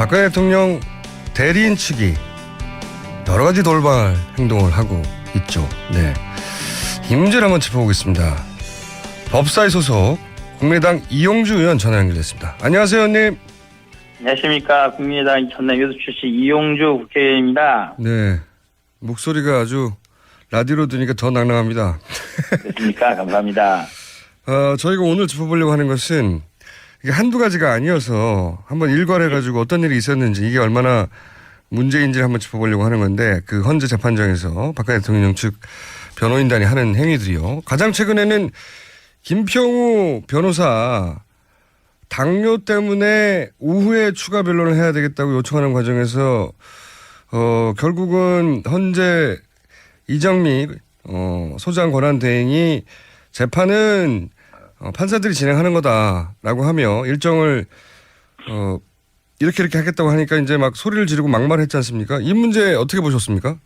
박근혜 대통령 대리인 측이 여러 가지 돌발 행동을 하고 있죠. 네, 이 문제를 한번 짚어보겠습니다. 법사위 소속 국민의당 이용주 의원 전화 연결됐습니다. 안녕하세요, 의원님. 안녕하십니까. 국민의당 전남교수 출신 이용주 국회의원입니다. 네, 목소리가 아주 라디오로 들으니까 더 낭낭합니다. 그렇습니까? 감사합니다. 저희가 오늘 짚어보려고 하는 것은 이게 한두 가지가 아니어서 한번 일괄해가지고 어떤 일이 있었는지 이게 얼마나 문제인지를 한번 짚어보려고 하는 건데, 그 헌재 재판장에서 박근혜 대통령 측 변호인단이 하는 행위들이요. 가장 최근에는 김평우 변호사 당뇨 때문에 오후에 추가 변론을 해야 되겠다고 요청하는 과정에서 결국은 헌재 이정미 소장 권한대행이 재판은 판사들이 진행하는 거다라고 하며 일정을 이렇게 하겠다고 하니까 이제 막 소리를 지르고 막말했지 않습니까? 이 문제 어떻게 보셨습니까?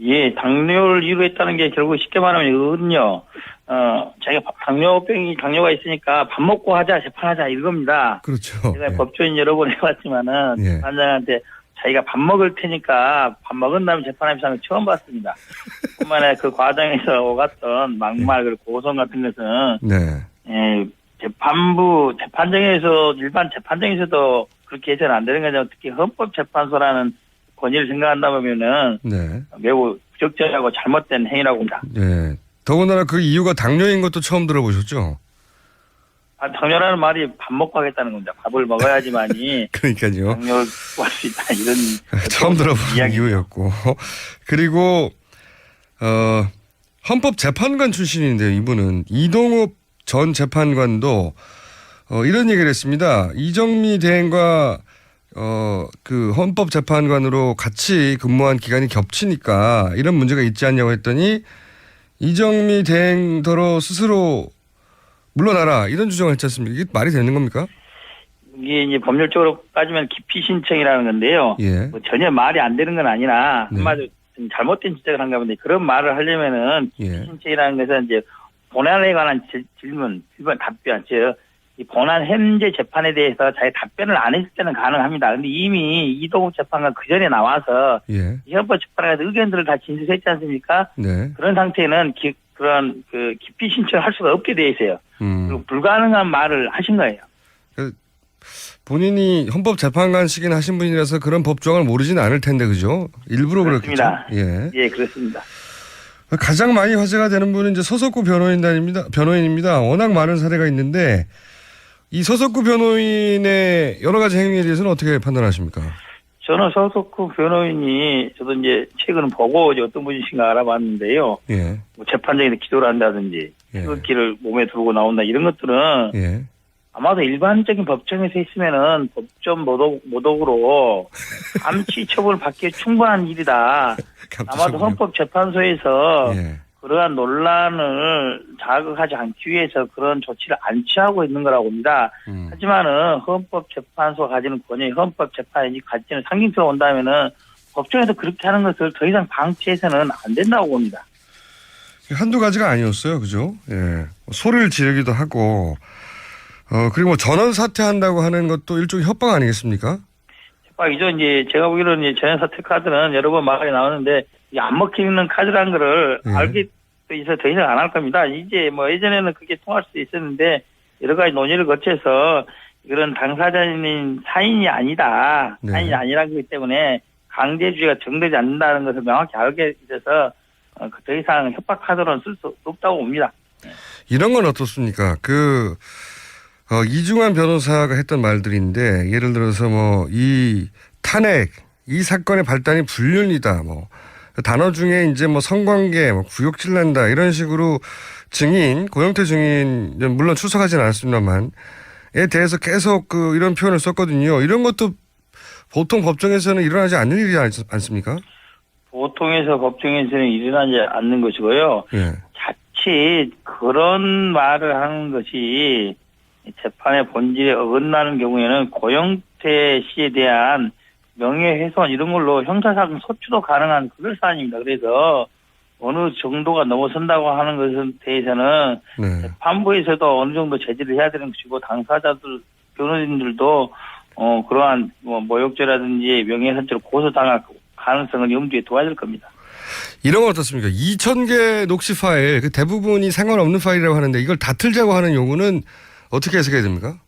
예, 당뇨를 이유했다는 게 결국 쉽게 말하면 이거거든요. 자기가 당뇨가 있으니까 밥 먹고 하자, 재판하자 이겁니다. 그렇죠. 제가 예. 법조인 여러 번 해봤지만은 예. 판장한테 자기가 밥 먹을 테니까 밥 먹은 다음에 재판하는 사람을 처음 봤습니다. 뿐만 아니라 그 과정에서 오갔던 막말 그리고 고성 같은 것은 네. 재판장에서 일반 재판장에서도 그렇게 해서는 안 되는 거죠. 특히 헌법재판소라는 권위를 생각한다면은 네. 매우 부적절하고 잘못된 행위라고 봅니다. 네. 더군다나 그 이유가 당뇨인 것도 처음 들어보셨죠? 당뇨라는 말이 밥 먹고 하겠다는 겁니다. 밥을 먹어야지만이 그러니까요. 당뇨를 구할 수 있다 이런 처음 들어본 이유였고. 그리고 헌법재판관 출신인데요. 이분은 이동욱 전 재판관도 이런 얘기를 했습니다. 이정미 대행과 그 헌법재판관으로 같이 근무한 기간이 겹치니까 이런 문제가 있지 않냐고 했더니 이정미 대행더러 스스로 물러나라 이런 주장을 했지 않습니까? 이게 말이 되는 겁니까? 이게 이제 법률적으로 따지면 기피 신청이라는 건데요. 예. 뭐 전혀 말이 안 되는 건 아니라 네. 한마디로 좀 잘못된 지적을 한가 본데 그런 말을 하려면은 기피 예. 신청이라는 것은 이제 본안에 관한 질문, 답변, 즉 이 본안 현재 재판에 대해서 자기 답변을 안 했을 때는 가능합니다. 그런데 이미 이동욱 재판관 그 전에 나와서 예. 헌법 재판에서 의견들을 다 진술했지 않습니까? 네. 그런 상태에는 그런 기피 신청을 할 수가 없게 돼 있어요. 그리고 불가능한 말을 하신 거예요. 본인이 헌법재판관식인 하신 분이라서 그런 법조항을 모르지는 않을 텐데, 그죠? 일부러 그렇습니다. 그렇겠죠? 예. 예, 그렇습니다. 가장 많이 화제가 되는 분은 이제 서석구 변호인입니다. 워낙 많은 사례가 있는데, 이 서석구 변호인의 여러 가지 행위에 대해서는 어떻게 판단하십니까? 저는 서석구 변호인이 저도 이제 최근 보고 어떤 분이신가 알아봤는데요. 예. 뭐 재판장에서 기도를 한다든지 예. 태극기를 몸에 두르고 나온다 이런 것들은 예. 아마도 일반적인 법정에서 했으면은 법정 모독으로 감치 처벌을 받기에 충분한 일이다. 아마도 헌법재판소에서 예. 그러한 논란을 자극하지 않기 위해서 그런 조치를 안 취하고 있는 거라고 봅니다. 하지만은 헌법재판소가 가지는 권위, 헌법재판이 가지는 상징성을 온다면은 법정에서 그렇게 하는 것을 더 이상 방치해서는 안 된다고 봅니다. 한두 가지가 아니었어요. 그죠? 예. 소리를 지르기도 하고, 그리고 뭐 전원 사퇴한다고 하는 것도 일종의 협박 아니겠습니까? 협박이죠. 이제 제가 보기로는 이제 전원 사퇴 카드는 여러 번 말이 나오는데 이 안 먹히는 카드라는 거를 예. 알게 돼서 더 이상 안 할 겁니다. 이제 뭐 예전에는 그게 통할 수 있었는데 여러 가지 논의를 거쳐서 이런 당사자인 사인이 아니다. 네. 사인이 아니라기 때문에 강제주의가 정되지 않는다는 것을 명확히 알게 돼서 더 이상 협박 카드로는 쓸 수 없다고 봅니다. 이런 건 어떻습니까? 이중환 변호사가 했던 말들인데, 예를 들어서 뭐, 이 탄핵, 이 사건의 발단이 불륜이다, 뭐, 단어 중에 이제 뭐 성관계, 뭐 구역질 난다, 이런 식으로 고영태 증인, 물론 출석하지는 않았습니다만, 에 대해서 계속 이런 표현을 썼거든요. 이런 것도 보통 법정에서는 일어나지 않는 일이지 않습니까? 보통에서 법정에서는 일어나지 않는 것이고요. 예. 자칫 그런 말을 하는 것이 재판의 본질에 어긋나는 경우에는 고영태 씨에 대한 명예훼손 이런 걸로 형사사건 소추도 가능한 그럴 사안입니다. 그래서 어느 정도가 넘어선다고 하는 것에 대해서는 네. 재판부에서도 어느 정도 제지를 해야 되는 것이고 당사자들, 변호인들도 그러한 모욕죄라든지 명예훼손죄로 고소당할 가능성을 염두에 둬야 될 겁니다. 이런 건 어떻습니까? 2,000개 녹취 파일, 그 대부분이 상관없는 파일이라고 하는데 이걸 다 틀자고 하는 요구는 어떻게 해석해야 됩니까?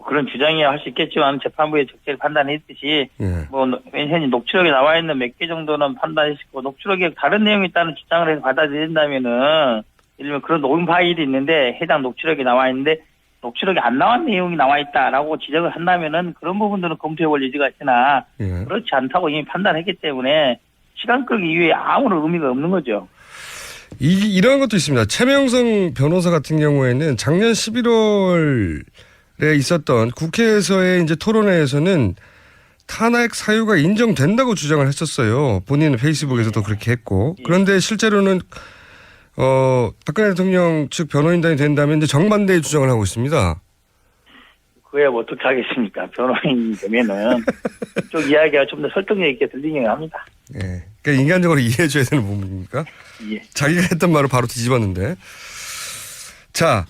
그런 주장이야 할 수 있겠지만 재판부에 적절히 판단했듯이 예. 현재 녹취록에 나와 있는 몇 개 정도는 판단했고 녹취록에 다른 내용이 있다는 주장을 해서 받아들인다면은 예를 들면 그런 녹음 파일이 있는데 해당 녹취록에 나와 있는데 녹취록에 안 나온 내용이 나와 있다라고 지적을 한다면은 그런 부분들은 검토해 볼 여지가 있으나 예. 그렇지 않다고 이미 판단했기 때문에 시간 끌기 이외에 아무런 의미가 없는 거죠. 이런 것도 있습니다. 최명성 변호사 같은 경우에는 작년 11월에 있었던 국회에서의 이제 토론회에서는 탄핵 사유가 인정된다고 주장을 했었어요. 본인은 페이스북에서도 그렇게 했고. 그런데 실제로는 박근혜 대통령 측 변호인단이 된다면 이제 정반대의 주장을 하고 있습니다. 그야 뭐 어떻게 하겠습니까? 변호인이 되면은 그쪽 이야기가 좀 더 설득력 있게 들리긴 합니다. 예. 그러니까 인간적으로 이해해줘야 되는 부분입니까? 예. 자기가 했던 말을 바로 뒤집었는데. 자,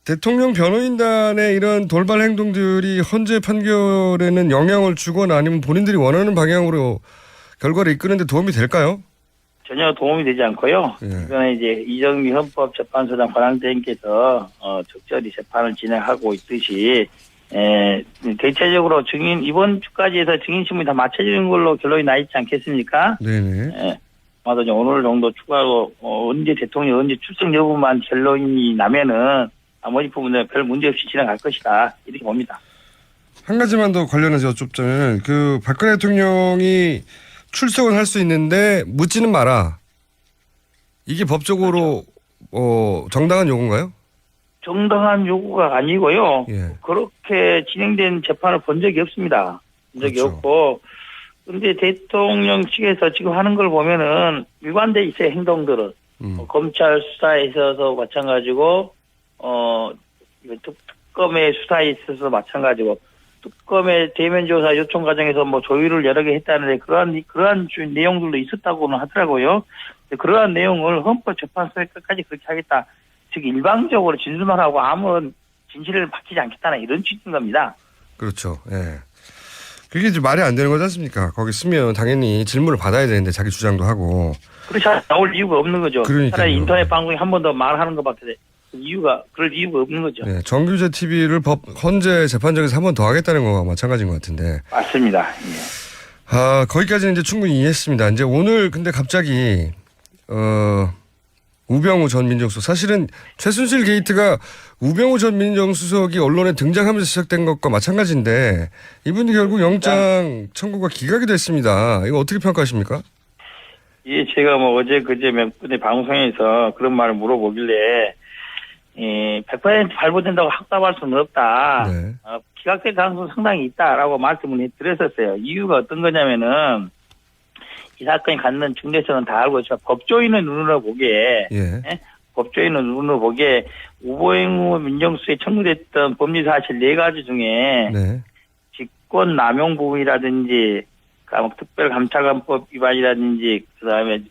대통령 변호인단의 이런 돌발 행동들이 헌재 판결에는 영향을 주거나 아니면 본인들이 원하는 방향으로 결과를 이끄는데 도움이 될까요? 전혀 도움이 되지 않고요. 예. 이번에 이제 이정미 헌법재판소장 관할대행께서 적절히 재판을 진행하고 있듯이 대체적으로 이번 주까지 해서 증인 신문이 다 마쳐지는 걸로 결론이 나 있지 않겠습니까? 네네. 아마도 이제 오늘 정도 추가로 언제 대통령 언제 출석 여부만 결론이 나면은 나머지 부분은 별 문제 없이 진행할 것이다 이렇게 봅니다. 한 가지만 더 관련해서 여쭙자면 그 박근혜 대통령이 출석은 할 수 있는데 묻지는 마라. 이게 법적으로 정당한 요구인가요? 정당한 요구가 아니고요. 예. 그렇게 진행된 재판을 본 적이 없습니다. 본 적이 그렇죠. 없고. 그런데 대통령 측에서 지금 하는 걸 보면은 일관돼 있어요, 행동들은. 검찰 수사에 있어서 마찬가지고, 특검의 수사에 있어서 마찬가지고, 특검의 대면 조사 요청 과정에서 뭐 조율을 여러 개 했다는데 그러한 내용들도 있었다고는 하더라고요. 그러한 내용을 헌법재판소에 끝까지 그렇게 하겠다. 즉 일방적으로 진술만 하고 아무런 진실을 밝히지 않겠다는 이런 취지인 겁니다. 그렇죠. 예. 그게 이제 말이 안 되는 거지 않습니까? 거기 쓰면 당연히 질문을 받아야 되는데 자기 주장도 하고. 그렇지 나올 이유가 없는 거죠. 그러니까요. 차라리 인터넷 방송에 한 번 더 말하는 것밖에 그럴 이유가 없는 거죠. 네, 정규제 TV를 헌재 재판정에서 한 번 더 하겠다는 거와 마찬가지인 것 같은데. 맞습니다. 예. 거기까지는 이제 충분히 이해했습니다. 이제 오늘 근데 갑자기 우병우 전 민정수석 사실은 최순실 게이트가 우병우 전 민정수석이 언론에 등장하면서 시작된 것과 마찬가지인데 이분이 결국 영장 청구가 기각이 됐습니다. 이거 어떻게 평가하십니까? 예, 제가 어제 그제 몇 분의 방송에서 그런 말을 물어보길래 100% 발부된다고 확답할 수는 없다. 네. 기각될 가능성이 상당히 있다라고 말씀을 드렸었어요. 이유가 어떤 거냐면은 이 사건이 갖는 중대성은 다 알고 있지만 법조인의 눈으로 보기에 법조인의 눈으로 보기에 우병우 민정수석에 청구됐던 법리 사실 4가지 중에 직권 남용 부분이라든지 특별감찰관법 위반이라든지 그다음에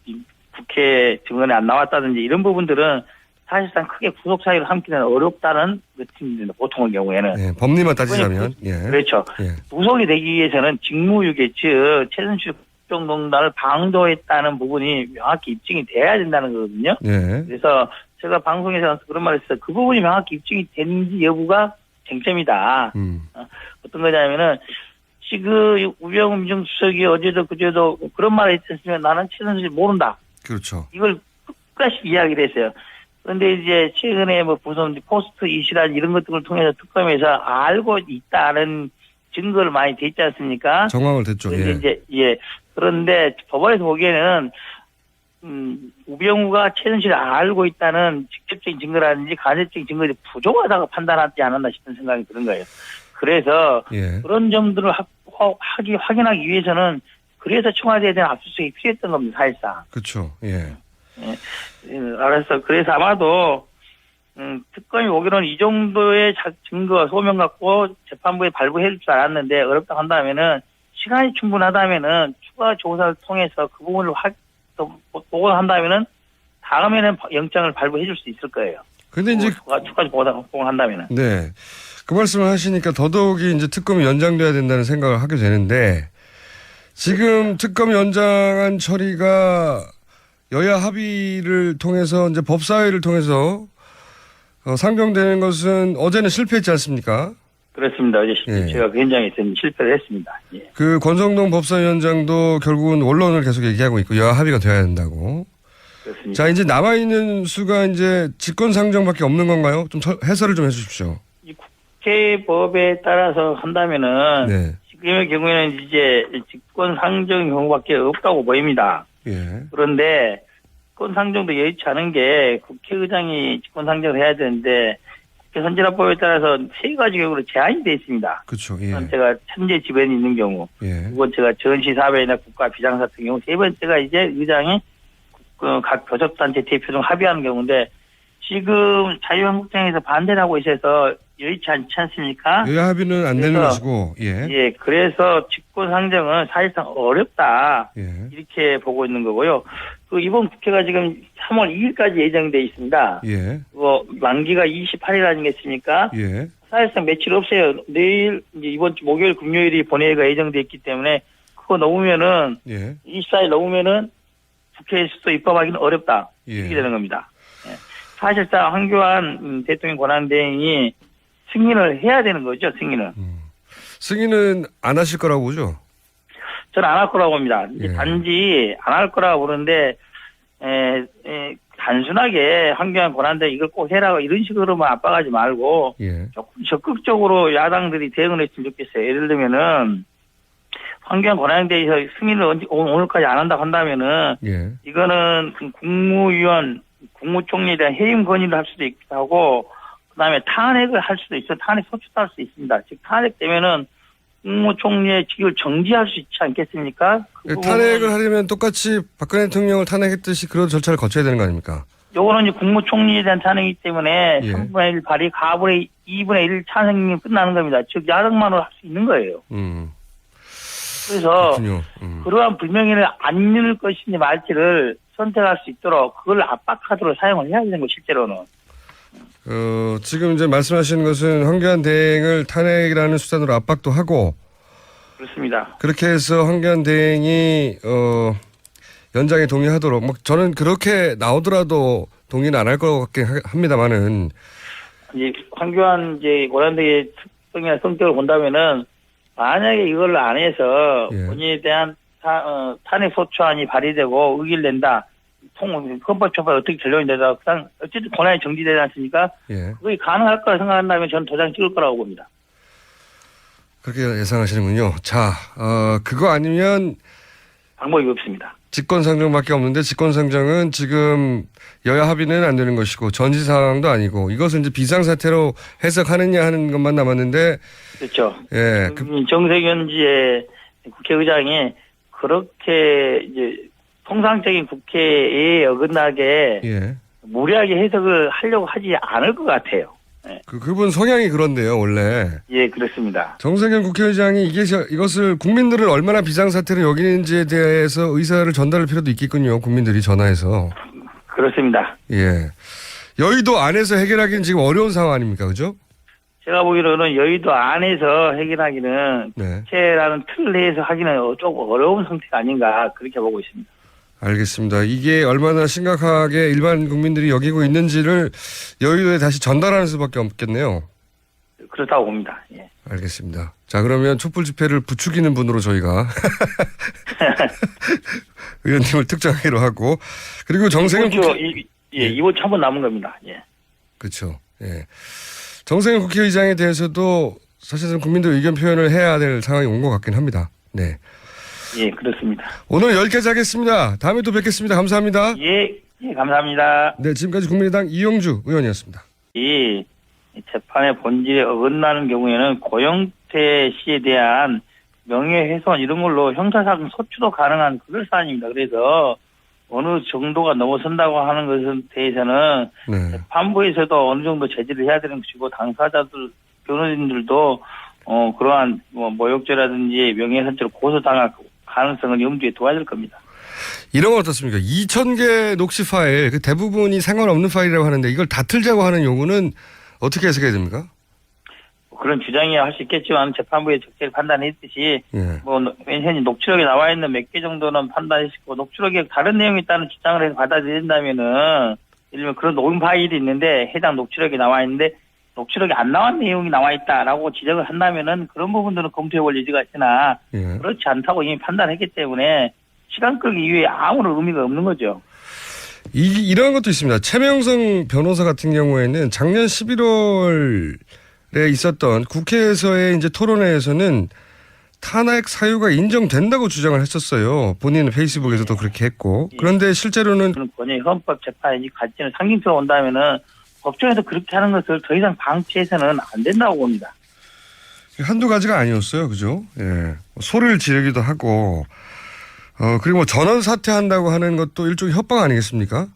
국회 증언에 안 나왔다든지 이런 부분들은 사실상 크게 구속 사유를 삼기는 어렵다는 느낌입니다. 보통의 경우에는. 네, 법리만 따지자면. 그렇죠. 구속이 되기 위해서는 직무유기 즉 최순실 국정농단을 방조했다는 부분이 명확히 입증이 돼야 된다는 거거든요. 그래서 제가 방송에서 그런 말을 했어요. 그 부분이 명확히 입증이 되는지 여부가 쟁점이다. 어떤 거냐면은 지금 우병우 민정수석이 어제도 그제도 그런 말을 했으면 나는 최순실 모른다. 그렇죠. 이걸 끝까지 이야기를 했어요. 그런데 이제 최근에 무슨 포스트 이슈라든지 이런 것들을 통해서 특검에서 알고 있다는 증거를 많이 돼 있지 않습니까? 정황을 됐죠. 그런데 그런데 법원에서 보기에는 우병우가 최순실을 알고 있다는 직접적인 증거라든지 간접적인 증거들이 부족하다고 판단하지 않았나 싶은 생각이 드는 거예요. 그래서 그런 점들을 확인하기 위해서는 그래서 청와대에 대한 압수수색이 필요했던 겁니다. 사실상. 그렇죠. 알았어. 그래서 아마도 특검이 오기로는 이 정도의 증거 소명 갖고 재판부에 발부해 줄 줄 알았는데 어렵다고 한다면은 시간이 충분하다면은 추가 조사를 통해서 그 부분을 보고한다면은 다음에는 영장을 발부해 줄 수 있을 거예요. 근데 이제 추가 보고한다면은. 네. 그 말씀을 하시니까 더더욱이 이제 특검이 연장돼야 된다는 생각을 하게 되는데 지금 특검 연장안 처리가 여야 합의를 통해서 이제 법사위를 통해서 상정되는 것은 어제는 실패했지 않습니까? 그렇습니다. 어제 예. 제가 그 현장에 있었는데 실패를 했습니다. 예. 그 권성동 법사위원장도 결국은 원론을 계속 얘기하고 있고 여야 합의가 돼야 된다고. 그렇습니다. 자, 이제 남아있는 수가 이제 직권상정밖에 없는 건가요? 좀 해설을 좀 해주십시오. 이 국회법에 따라서 한다면은 네. 지금의 경우에는 이제 직권 상정 경우밖에 없다고 보입니다. 예. 그런데 직권 상정도 여의치 않은 게 국회의장이 직권 상정을 해야 되는데 국회 선진화법에 따라서 세 가지 경우로 제한이 되어 있습니다. 그렇죠. 예. 첫 번째가 천재 지변이 있는 경우, 예. 두 번째가 전시 사회나 국가 비상사 같은 경우, 세 번째가 이제 의장이 각 교섭단체 대표 중 합의하는 경우인데 지금 자유한국당에서 반대를 하고 있어서 여의치 않지 않습니까? 여야 합의는 안 되는 그래서, 것이고, 예. 예, 그래서 직권 상정은 사실상 어렵다. 예. 이렇게 보고 있는 거고요. 그 이번 국회가 지금 3월 2일까지 예정돼 있습니다. 예. 만기가 28일 아니겠습니까? 예. 사실상 며칠 없어요. 내일 이제 이번 주 목요일 금요일이 본회의가 예정돼 있기 때문에 그거 넘으면은 예. 24일 넘으면은 국회에서도 입법하기는 어렵다. 예. 이렇게 되는 겁니다. 예. 사실상 황교안 대통령 권한대행이 승인을 해야 되는 거죠. 승인을. 승인은 안 하실 거라고 보죠? 저는 안 할 거라고 봅니다. 이제 예. 단지 안 할 거라고 보는데 단순하게 황교안 권한대행 이걸 꼭 해라고 이런 식으로만 압박하지 말고 예. 조금 적극적으로 야당들이 대응을 했으면 좋겠어요. 예를 들면은 황교안 권한대행에서 승인을 오늘까지 안 한다고 한다면은 예. 이거는 국무위원, 국무총리에 대한 해임 건의를 할 수도 있기도 하고 그다음에 탄핵을 할 수도 있어요. 탄핵 소추도 할 수 있습니다. 즉 탄핵되면은 국무총리의 직을 정지할 수 있지 않겠습니까? 그 탄핵을 하려면 똑같이 박근혜 대통령을 탄핵했듯이 그런 절차를 거쳐야 되는 거 아닙니까? 요거는 이제 국무총리에 대한 탄핵이기 때문에 예. 3분의 1 발의 2분의 1 탄핵이 끝나는 겁니다. 즉 야당만으로 할 수 있는 거예요. 그래서 그렇군요. 그러한 불명예를 안 잃을 것인지 말지를 선택할 수 있도록 그걸 압박하도록 사용을 해야 되는 거 실제로는. 지금 이제 말씀하시는 것은 황교안 대행을 탄핵이라는 수단으로 압박도 하고 그렇습니다. 그렇게 해서 황교안 대행이 연장에 동의하도록 뭐 저는 그렇게 나오더라도 동의는 안 할 것 같긴 합니다만은 이제 황교안 이제 권한대행의 특성이나 성격을 본다면은 만약에 이걸 안 해서 예. 본인에 대한 탄핵 소추안이 발의되고 의기를 낸다. 헌법처벌 어떻게 결론이 되다. 그냥 어쨌든 권한이 정지되지 않습니까? 예. 그게 가능할 거라 생각한다면 저는 도장 찍을 거라고 봅니다. 그렇게 예상하시는군요. 자, 그거 아니면 방법이 없습니다. 직권상정밖에 없는데 직권상정은 지금 여야 합의는 안 되는 것이고 전시 상황도 아니고 이것을 이제 비상사태로 해석하느냐 하는 것만 남았는데 그렇죠. 예. 정세균지의 국회의장이 그렇게 이제 통상적인 국회에 어긋나게 예. 무리하게 해석을 하려고 하지 않을 것 같아요. 네. 그분 성향이 그런데요, 원래. 예, 그렇습니다. 정세균 국회의장이 이것을 국민들을 얼마나 비상사태로 여기는지에 대해서 의사를 전달할 필요도 있겠군요. 국민들이 전화해서. 그렇습니다. 예. 여의도 안에서 해결하기는 지금 어려운 상황 아닙니까? 그죠? 제가 보기로는 여의도 안에서 해결하기는 네. 국회라는 틀 내에서 하기는 조금 어려운 상태가 아닌가 그렇게 보고 있습니다. 알겠습니다. 이게 얼마나 심각하게 일반 국민들이 여기고 있는지를 여의도에 다시 전달하는 수밖에 없겠네요. 그렇다고 봅니다. 예. 알겠습니다. 자, 그러면 촛불 집회를 부추기는 분으로 저희가 의원님을 특정하기로 하고 그리고 정세균 이번 주 한 번 남은 겁니다. 예. 그렇죠. 예. 정세균 국회의장에 대해서도 사실은 국민들 의견 표현을 해야 될 상황이 온 것 같긴 합니다. 네. 예, 그렇습니다. 오늘 여기까지 하겠습니다. 다음에 또 뵙겠습니다. 감사합니다. 예, 감사합니다. 네, 지금까지 국민의당 이용주 의원이었습니다. 이 재판의 본질에 어긋나는 경우에는 고영태 씨에 대한 명예훼손 이런 걸로 형사사건 소추도 가능한 그럴 사안입니다. 그래서 어느 정도가 넘어선다고 하는 것에 대해서는 네. 재판부에서도 어느 정도 제지를 해야 되는 것이고 당사자들, 변호인들도 그러한 모욕죄라든지 명예훼손죄로 고소당할 가능성을 염두에 둬야 될 겁니다. 이런 건 어떻습니까? 2,000개 녹취 파일, 그 대부분이 상관없는 파일이라고 하는데 이걸 다 틀자고 하는 요구는 어떻게 해석해야 됩니까? 그런 주장이야 할 수 있겠지만 재판부의 적절히 판단했듯이 예. 뭐 현재 녹취록에 나와 있는 몇 개 정도는 판단했고 녹취록에 다른 내용이 있다는 주장을 해서 받아들인다면은 예를 들면 그런 녹음 파일이 있는데 해당 녹취록에 나와 있는데 녹취록에 안 나온 내용이 나와 있다라고 지적을 한다면은 그런 부분들은 검토해볼 여지가 있으나 예. 그렇지 않다고 이미 판단했기 때문에 시간 끌기 이외에 아무런 의미가 없는 거죠. 이런 것도 있습니다. 최명성 변호사 같은 경우에는 작년 11월에 있었던 국회에서의 이제 토론회에서는 탄핵 사유가 인정된다고 주장을 했었어요. 본인은 페이스북에서도 그렇게 했고. 그런데 실제로는 그런 권위 헌법재판이 가치는 상징적으로 온다면은 법정에서 그렇게 하는 것을 더 이상 방치해서는 안 된다고 봅니다. 한두 가지가 아니었어요. 그죠? 예. 소리를 지르기도 하고, 그리고 뭐 전원 사퇴한다고 하는 것도 일종의 협박 아니겠습니까?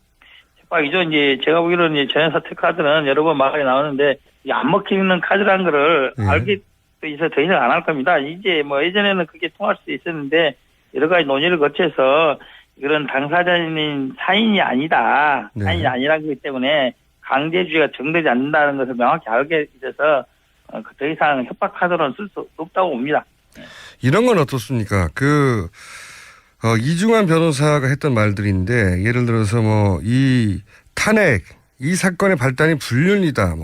협박이죠. 이제 제가 보기로는 이제 전현사퇴 카드는 여러 번 말이 나오는데 이게 안 먹히는 카드라는 거를 예. 알게 돼서 더 이상 안 할 겁니다. 이제 뭐 예전에는 그게 통할 수 있었는데 여러 가지 논의를 거쳐서 이런 당사자인 사인이 아니다. 네. 사인이 아니라기 때문에 강제주의가 정되지 않는다는 것을 명확히 알게 돼서 더 이상 협박 카드로는 쓸 수 없다고 봅니다. 이런 건 어떻습니까? 이중환 변호사가 했던 말들인데, 예를 들어서 이 탄핵, 이 사건의 발단이 불륜이다,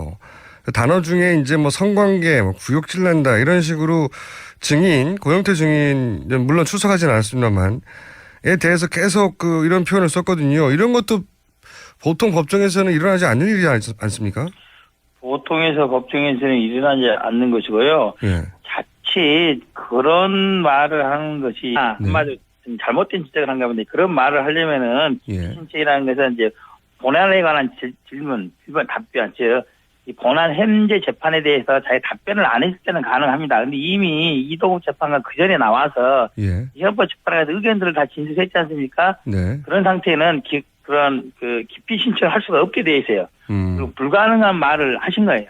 단어 중에 이제 성관계, 구역질 난다, 이런 식으로 고영태 증인, 물론 출석하지는 않았습니다만, 에 대해서 계속 이런 표현을 썼거든요. 이런 것도 보통 법정에서는 일어나지 않는 일이지 않습니까? 보통에서 법정에서는 일어나지 않는 것이고요. 예. 자칫 그런 말을 하는 것이 한마디로 좀 잘못된 지적을 한가 본데 그런 말을 하려면은 예. 신체라는 것은 이제 본안에 관한 질문, 답변, 즉 이 본안 현재 재판에 대해서 자기 답변을 안 했을 때는 가능합니다. 근데 이미 이동욱 재판관 그 전에 나와서 예. 이 헌법재판관에서 의견들을 다 진술했지 않습니까? 네. 그런 상태는 그런 기피 신청을 할 수가 없게 돼 있어요. 그리고 불가능한 말을 하신 거예요.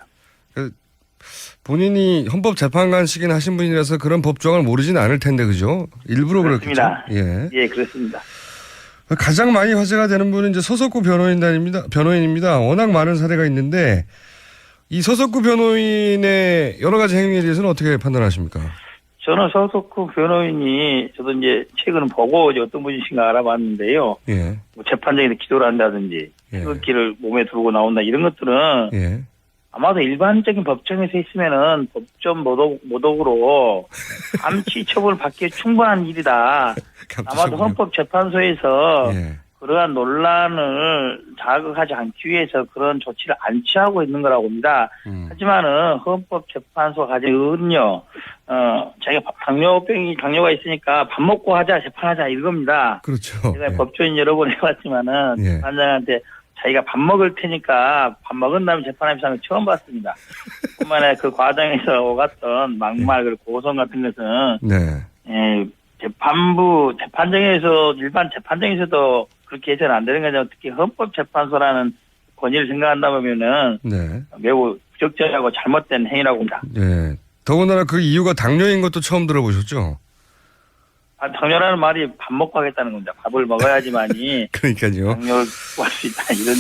본인이 헌법재판관식이나 하신 분이라서 그런 법조항을 모르지는 않을 텐데, 그죠? 일부러 그렇습니다. 그렇겠죠? 예. 예, 그렇습니다. 가장 많이 화제가 되는 분은 이제 서석구 변호인입니다. 워낙 많은 사례가 있는데, 이 서석구 변호인의 여러 가지 행위에 대해서는 어떻게 판단하십니까? 저는 서석구 변호인이 저도 이제 최근 보고 이제 어떤 분이신가 알아봤는데요. 예. 뭐 재판장에서 기도를 한다든지, 예. 태극기를 몸에 두르고 나온다 이런 것들은 예. 아마도 일반적인 법정에서 있으면은 법정 모독으로 암치 처벌을 받기에 충분한 일이다. 아마도 헌법재판소에서 예. 그러한 논란을 자극하지 않기 위해서 그런 조치를 안 취하고 있는 거라고 봅니다. 하지만은 헌법재판소가 가진 의은요, 자기가 당뇨가 있으니까 밥 먹고 하자, 재판하자 이겁니다. 그렇죠. 제가 예. 법조인 여러 번 해봤지만은 예. 판장한테 자기가 밥 먹을 테니까 밥 먹은 다음에 재판하면서 하는 거 처음 봤습니다. 뿐만 아니라 그 과정에서 오갔던 막말 그리고 고성 같은 것은 네. 재판정에서 일반 재판정에서도 그렇게 해서는 안 되는 거죠. 특히 헌법재판소라는 권위를 생각한다면은 네. 매우 부적절하고 잘못된 행위라고 봅니다. 네. 더군다나 그 이유가 당뇨인 것도 처음 들어보셨죠? 당뇨라는 말이 밥 먹고 하겠다는 겁니다. 밥을 먹어야지만이 그러니까요. 당뇨를 구할 수 있다 이런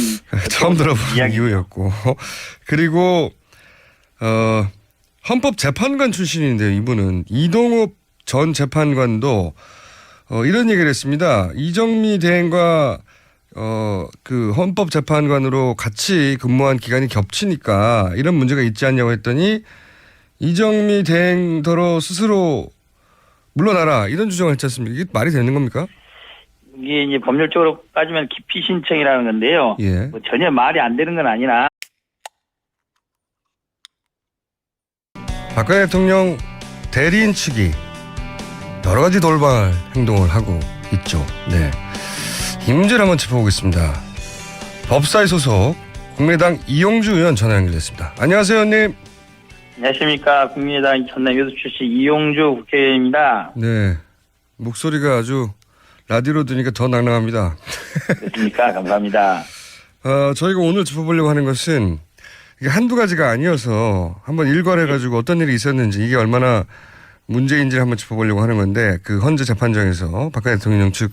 처음 들어본 이유였고. 그리고 헌법재판관 출신인데요. 이분은 이동욱 전 재판관도 이런 얘기를 했습니다. 이정미 대행과 그 헌법재판관으로 같이 근무한 기간이 겹치니까 이런 문제가 있지 않냐고 했더니 이정미 대행더러 스스로 물러나라 이런 주장을 했지 않습니까? 이게 말이 되는 겁니까? 이게 이제 법률적으로 따지면 기피 신청이라는 건데요. 예. 뭐 전혀 말이 안 되는 건 아니라 박근혜 대통령 대리인 측이 여러 가지 돌발 행동을 하고 있죠. 네. 이 문제를 한번 짚어보겠습니다. 법사위 소속 국민의당 이용주 의원 전화 연결됐습니다. 안녕하세요, 의원님. 안녕하십니까. 국민의당 전남 여수 출신 이용주 국회의원입니다. 네. 목소리가 아주 라디오로 들으니까 더 낭낭합니다. 그렇습니까? 감사합니다. 저희가 오늘 짚어보려고 하는 것은 이게 한두 가지가 아니어서 한번 일괄해가지고 어떤 일이 있었는지 이게 얼마나 문제인지를 한번 짚어보려고 하는 건데 그 헌재 재판정에서 박근혜 대통령 측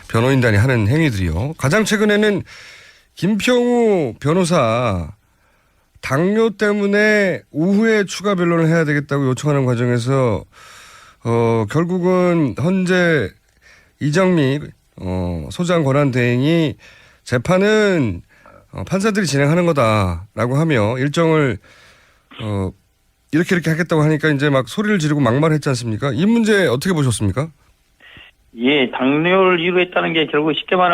변호인단이 하는 행위들이요. 가장 최근에는 김평우 변호사 당뇨 때문에 오후에 추가 변론을 해야 되겠다고 요청하는 과정에서 결국은 헌재 이정미 소장 권한대행이 재판은 판사들이 진행하는 거다라고 하며 일정을 이렇게 하겠다고 하니까 이제 막 소리를 지르고 막말했지 않습니까? 이 문제 어떻게 보셨습니까? 예, 당뇨를 이유로 했다는 게 결국 쉽게 말하면